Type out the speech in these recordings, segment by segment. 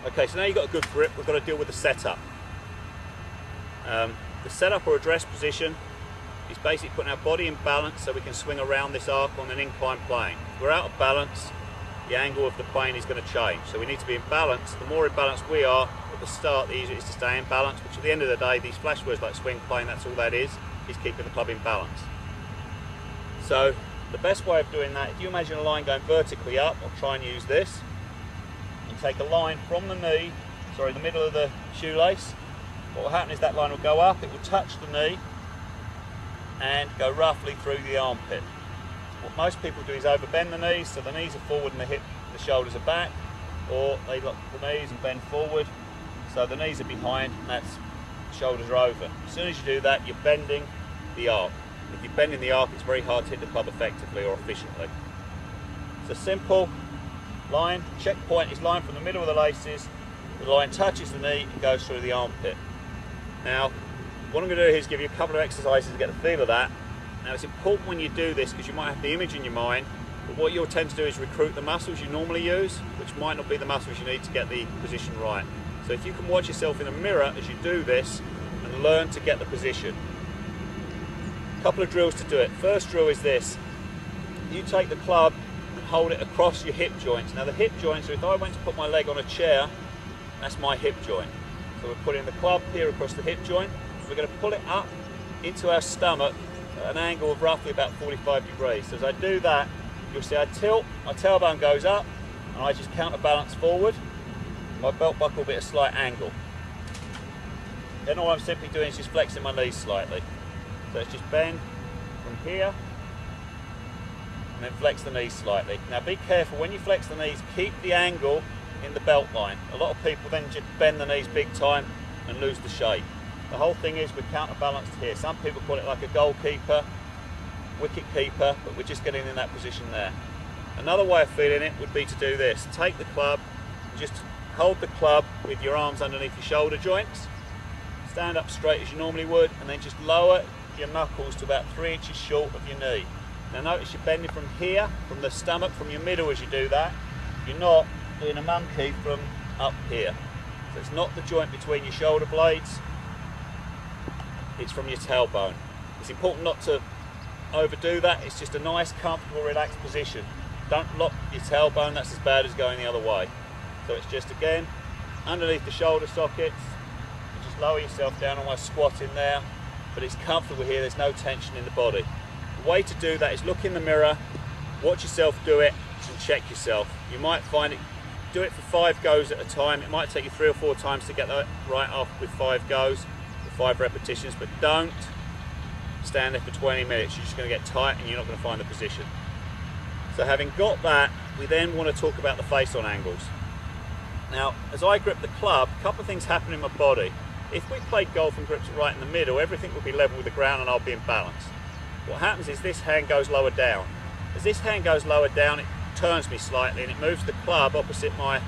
Okay, so now you've got a good grip, we've got to deal with the setup. The setup or address position is basically putting our body in balance so we can swing around this arc on an inclined plane. If we're out of balance, the angle of the plane is going to change. So we need to be in balance. The more in balance we are at the start, the easier it is to stay in balance, which at the end of the day, these flash words like swing plane, that's all that is keeping the club in balance. So the best way of doing that, if you imagine a line going vertically up, I'll try and use this. You take a line from the knee, sorry, the middle of the shoelace. What will happen is that line will go up, it will touch the knee and go roughly through the armpit. What most people do is overbend the knees, so the knees are forward and the shoulders are back, or they lock the knees and bend forward, so the knees are behind and that's shoulders are over. As soon as you do that, you're bending the arc. If you're bending the arc, it's very hard to hit the club effectively or efficiently. It's a simple line. Checkpoint is line from the middle of the laces. The line touches the knee and goes through the armpit. Now, what I'm going to do here is give you a couple of exercises to get the feel of that. Now, it's important when you do this because you might have the image in your mind, but what you'll tend to do is recruit the muscles you normally use, which might not be the muscles you need to get the position right. So if you can watch yourself in a mirror as you do this and learn to get the position. A couple of drills to do it. First drill is this. You take the club and hold it across your hip joints. Now the hip joints, so if I went to put my leg on a chair, that's my hip joint. So we're putting the club here across the hip joint. We're going to pull it up into our stomach at an angle of roughly about 45 degrees. So as I do that, you'll see I tilt, my tailbone goes up, and I just counterbalance forward. My belt buckle will be at a slight angle. Then all I'm simply doing is just flexing my knees slightly. So it's just bend from here, and then flex the knees slightly. Now be careful, when you flex the knees, keep the angle in the belt line. A lot of people then just bend the knees big time and lose the shape. The whole thing is we're counterbalanced here. Some people call it like a goalkeeper, wicket keeper, but we're just getting in that position there. Another way of feeling it would be to do this. Take the club, just hold the club with your arms underneath your shoulder joints, stand up straight as you normally would, and then just lower your knuckles to about 3 inches short of your knee. Now notice you're bending from here, from the stomach, from your middle as you do that. You're not doing a monkey from up here. So it's not the joint between your shoulder blades, it's from your tailbone. It's important not to overdo that. It's just a nice, comfortable, relaxed position. Don't lock your tailbone, that's as bad as going the other way. So it's just, again, underneath the shoulder sockets, you just lower yourself down, almost squat in there, but it's comfortable here, there's no tension in the body. The way to do that is look in the mirror, watch yourself do it, and check yourself. You might find it, do it for 5 goes at a time. It might take you 3 or 4 times to get that right off with 5 goes, with 5 repetitions, but don't stand there for 20 minutes. You're just going to get tight and you're not going to find the position. So having got that, we then want to talk about the face-on angles. Now, as I grip the club, a couple of things happen in my body. If we played golf and grips it right in the middle, everything will be level with the ground and I'll be in balance. What happens is this hand goes lower down. As this hand goes lower down, it turns me slightly and it moves the club opposite my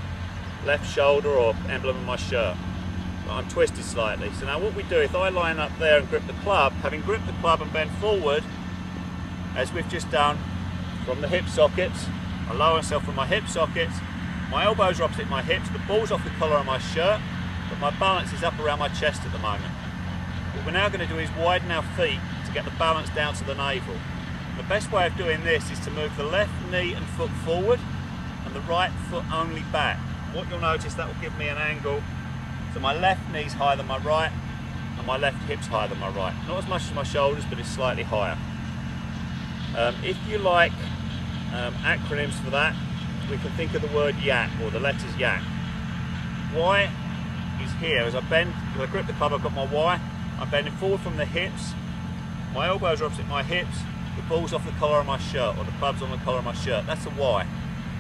left shoulder or emblem of my shirt. But I'm twisted slightly. So now what we do, if I line up there and grip the club, having gripped the club and bend forward, as we've just done from the hip sockets, I lower myself from my hip sockets, my elbows are opposite my hips, the ball's off the collar of my shirt, but my balance is up around my chest at the moment. What we're now going to do is widen our feet to get the balance down to the navel. The best way of doing this is to move the left knee and foot forward and the right foot only back. What you'll notice, that will give me an angle, so my left knee's higher than my right and my left hip's higher than my right. Not as much as my shoulders, but it's slightly higher. If you like acronyms for that, we can think of the word YAC, or the letters YAC. Y is here. As I bend, as I grip the club, I've got my Y. I'm bending forward from the hips. My elbows are opposite my hips. The ball's off the collar of my shirt, or the club's on the collar of my shirt. That's a Y.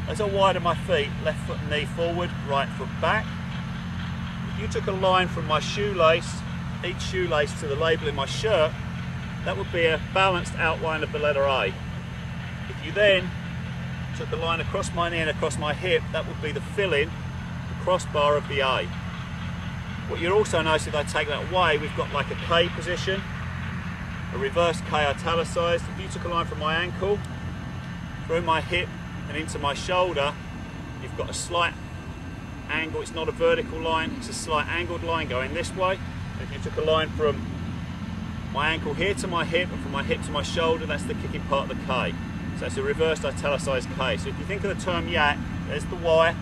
As I widen my feet, left foot and knee forward, right foot back. If you took a line from my shoelace, each shoelace to the label in my shirt, that would be a balanced outline of the letter A. If you then took a line across my knee and across my hip, that would be the fill-in, the crossbar of the A. What you'll also notice, if I take that away, we've got like a K position, a reverse K italicized. If you took a line from my ankle, through my hip and into my shoulder, you've got a slight angle. It's not a vertical line, it's a slight angled line going this way. If you took a line from my ankle here to my hip and from my hip to my shoulder, that's the kicking part of the K. So it's a reversed italicized K. So if you think of the term yak, there's the Y,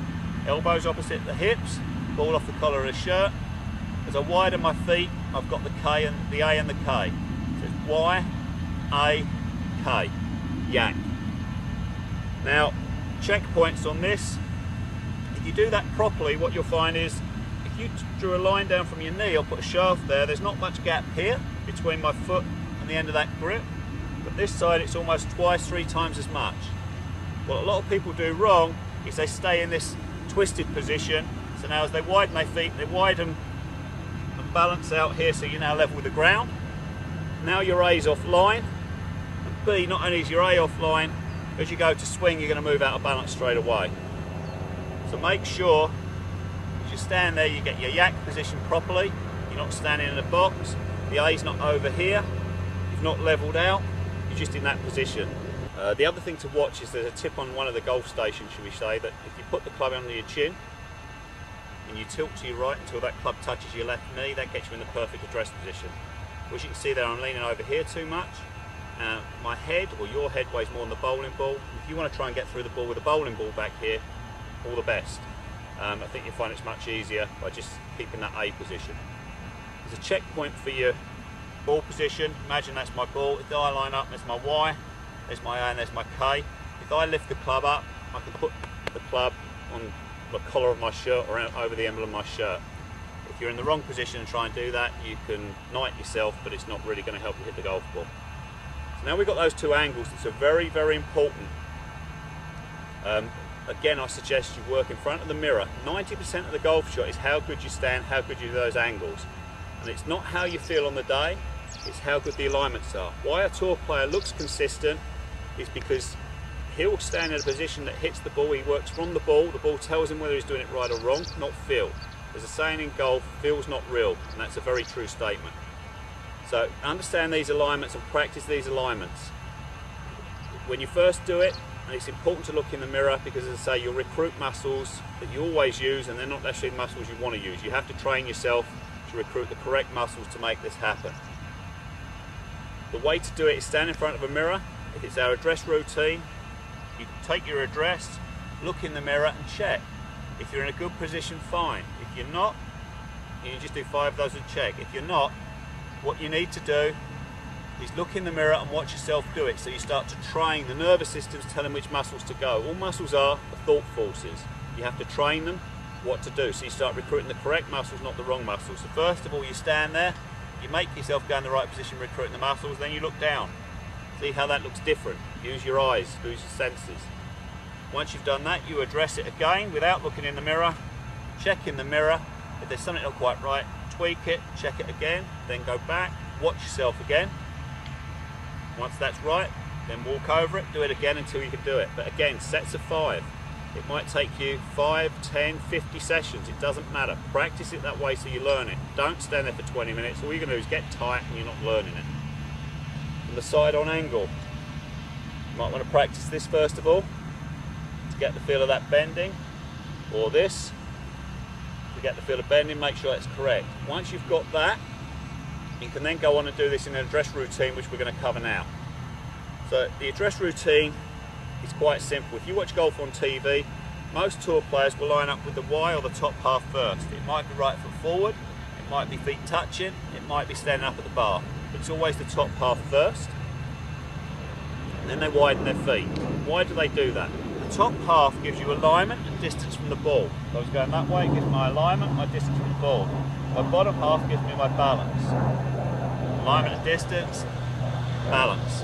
elbows opposite the hips, ball off the collar of the shirt. As I widen my feet, I've got the K and the A and the K. So it's Y, A, K, yak. Now, checkpoints on this. If you do that properly, what you'll find is, if you drew a line down from your knee or put a shaft there, there's not much gap here between my foot and the end of that grip. But this side, it's almost twice, 3 times as much. What a lot of people do wrong is they stay in this twisted position. So now as they widen their feet, they widen and balance out here so you're now level with the ground. Now your A's offline, and B, not only is your A offline, as you go to swing, you're going to move out of balance straight away. So make sure as you stand there, you get your yak position properly. You're not standing in a box. The A's not over here. You've not leveled out. You're just in that position. The other thing to watch is there's a tip on one of the golf stations, should we say, that if you put the club under your chin and you tilt to your right until that club touches your left knee, that gets you in the perfect address position. As you can see there, I'm leaning over here too much. My head, or your head, weighs more than the bowling ball. If you want to try and get through the ball with a bowling ball back here, all the best. I think you'll find it's much easier by just keeping that A position. There's a checkpoint for your ball position. Imagine that's my ball. If I line up, there's my Y, there's my A, and there's my K. If I lift the club up, I can put the club on the collar of my shirt or over the emblem of my shirt. If you're in the wrong position and try and do that, you can knight yourself, but it's not really going to help you hit the golf ball. So now we've got those 2 angles. It's a very, very important. Again, I suggest you work in front of the mirror. 90% of the golf shot is how good you stand, how good you do those angles. And it's not how you feel on the day, it's how good the alignments are. Why a tour player looks consistent is because he'll stand in a position that hits the ball, he works from the ball tells him whether he's doing it right or wrong, not feel. There's a saying in golf, feel's not real, and that's a very true statement. So understand these alignments and practice these alignments. When you first do it, and it's important to look in the mirror because, as I say, you'll recruit muscles that you always use and they're not necessarily muscles you want to use. You have to train yourself to recruit the correct muscles to make this happen. The way to do it is stand in front of a mirror. If it's our address routine, you take your address, look in the mirror and check. If you're in a good position, fine. If you're not, you can just do 5 of those and check. If you're not, what you need to do is look in the mirror and watch yourself do it. So you start to train the nervous system to tell them which muscles to go. All muscles are the thought forces. You have to train them what to do. So you start recruiting the correct muscles, not the wrong muscles. So first of all, you stand there, you make yourself go in the right position, recruiting the muscles, then you look down. See how that looks different. Use your eyes, use your senses. Once you've done that, you address it again without looking in the mirror. Check in the mirror. If there's something not quite right, tweak it, check it again, then go back, watch yourself again. Once that's right, then walk over it, do it again until you can do it. But again, sets of 5. It might take you 5, 10, 50 sessions, it doesn't matter. Practice it that way so you learn it. Don't stand there for 20 minutes, all you're going to do is get tight and you're not learning it. From the side on angle, you might want to practice this first of all, to get the feel of that bending, or this, to get the feel of bending, make sure it's correct. Once you've got that, you can then go on and do this in an address routine, which we're going to cover now. So the address routine is quite simple. If you watch golf on TV, most tour players will line up with the Y or the top half first. It might be right foot forward, it might be feet touching, it might be standing up at the bar. But it's always the top half first, and then they widen their feet. Why do they do that? The top half gives you alignment and distance from the ball. If I was going that way, it gives my alignment, my distance from the ball. My bottom half gives me my balance. Alignment and distance, balance.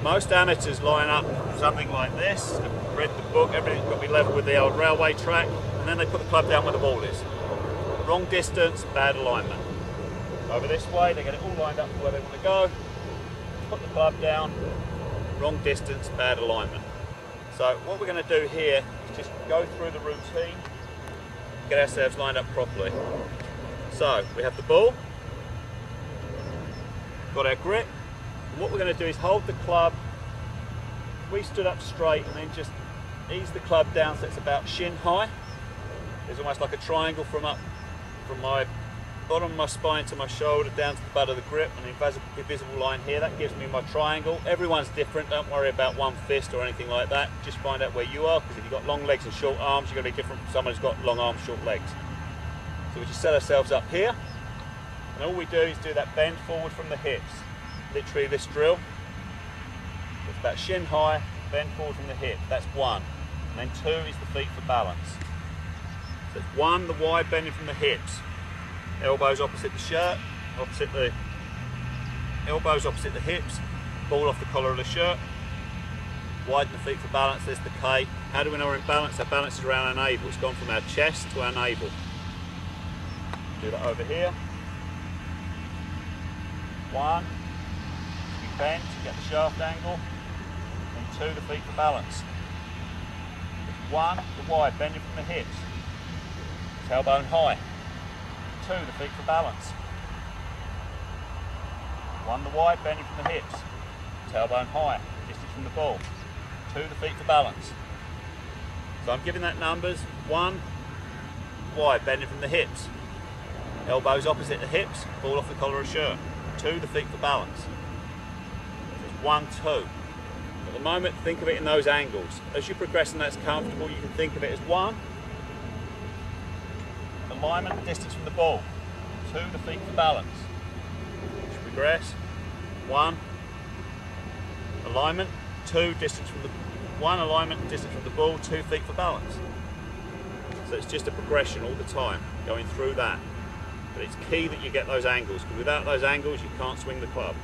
Most amateurs line up something like this. They've read the book, everything's got to be level with the old railway track, and then they put the club down where the ball is. Wrong distance, bad alignment. Over this way, they get it all lined up to where they want to go. Put the club down, wrong distance, bad alignment. So what we're going to do here is just go through the routine, get ourselves lined up properly. So we have the ball, got our grip, and what we're going to do is hold the club, we stood up straight, and then just ease the club down so it's about shin high. There's almost like a triangle from my bottom of my spine to my shoulder down to the butt of the grip, and the invisible line here, that gives me my triangle. Everyone's different, don't worry about one fist or anything like that. Just find out where you are, because if you've got long legs and short arms, you're going to be different from someone who's got long arms, short legs. So we just set ourselves up here, and all we do is do that bend forward from the hips. Literally this drill. It's about shin high, bend forward from the hip. That's one. And then two is the feet for balance. So it's one, the wide bending from the hips. Elbows opposite the shirt, elbows opposite the hips, ball off the collar of the shirt, widen the feet for balance, there's the K. How do we know we're in balance? Our balance is around our navel. It's gone from our chest to our navel. Do that over here. One, you bend to get the shaft angle, and two, the feet for balance. One, the wide, bending from the hips, tailbone high. Two, the feet for balance. One, the wide, bending from the hips, tailbone high, distance from the ball. Two, the feet for balance. So I'm giving that numbers. One, wide, bending from the hips, elbows opposite the hips, ball off the collar of shirt. Two, the feet for balance. There's one, two. At the moment, think of it in those angles. As you progress and that's comfortable, you can think of it as one, alignment, distance from the ball. Two, the feet for balance. As you progress, one, alignment, two, distance from the one, alignment, distance from the ball, 2 feet for balance. So it's just a progression all the time, going through that. But it's key that you get those angles, because without those angles you can't swing the club.